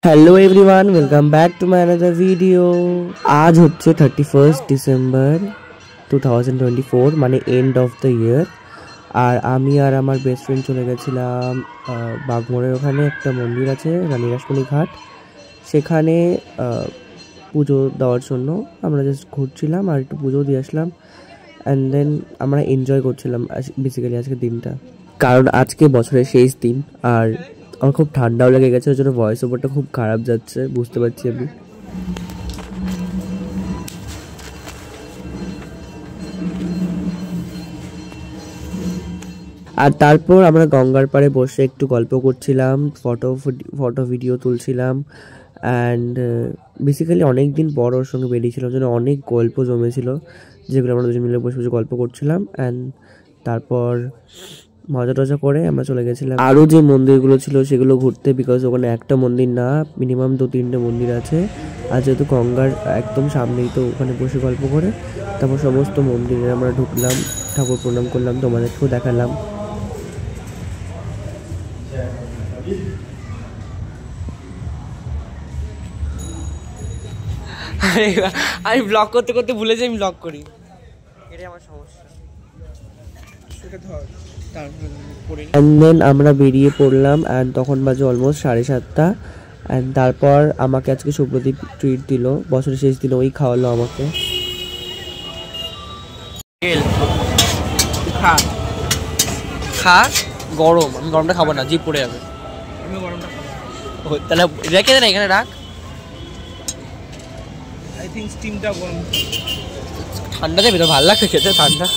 Hello everyone, welcome back to my another video. আজ হচ্ছে 31 December 2024, মানে এন্ড অফ দ্য ইয়ার। আর আমি আর আমার বেস্ট ফ্রেন্ড চলে গেছিলাম বাগমোড়ের ওখানে একটা মন্দির আছে, রানী রাসমণি ঘাট। সেখানে পুজো দেওয়ার জন্য আমরা জাস্ট ঘুরছিলাম আর একটু পুজো দিয়ে আসলাম। অ্যান্ড দেন আমরা এনজয় করছিলাম বেসিক্যালি আজকের দিনটা, কারণ আজকে বছরের শেষ দিন। আর আমার খুব ঠান্ডাও লেগে গেছে, ওই জন্য ভয়েস ওভারটা খুব খারাপ যাচ্ছে, বুঝতে পারছি আমি। আর তারপর আমরা গঙ্গার পাড়ে বসে একটু গল্প করছিলাম, ফটো ভিডিও তুলছিলাম। অ্যান্ড বেসিক্যালি অনেক দিন পর ওর সঙ্গে বেরিয়েছিলাম, জন্য অনেক গল্প জমেছিল, যেগুলো আমরা দুজন মিলে বসে বসে গল্প করছিলাম। অ্যান্ড তারপর মজা টজা করে আমরা চলে গেছিলাম আরও যে মন্দিরগুলো ছিল সেগুলো ঘুরতে, বিকজ ওখানে একটা মন্দির না, মিনিমাম 2-3টে মন্দির আছে। আর যেহেতু গঙ্গার একদম সামনেই, তো ওখানে বসে গল্প করে তারপর সমস্ত মন্দিরে আমরা ঢুকলাম, ঠাকুর প্রণাম করলাম, তোমাদেরকেও দেখালাম। আমি ব্লগ করতে করতে ভুলে যাই আমি ব্লগ করি, এটাই আমার সমস্যা। অ্যান্ড দেন আমরা বেরিয়ে পড়লাম, অ্যান্ড তখন বাজে অলমোস্ট 7:30। অ্যান্ড তারপর আমাকে আজকে সুব্রদীপ ট্রিট দিল, বছরের শেষ দিন ওই খাওয়ালো আমাকে। খা খা, গরম, আমি গরমটা খাবো না, জিভ পড়ে যাবে। আমি গরমটা খাবো, তাহলে রেখে দে না, এখানে রাখ। আই থিঙ্ক স্টিমটা গরম, ঠান্ডা দেবে তো, ভালো লাগছে খেতে ঠান্ডা।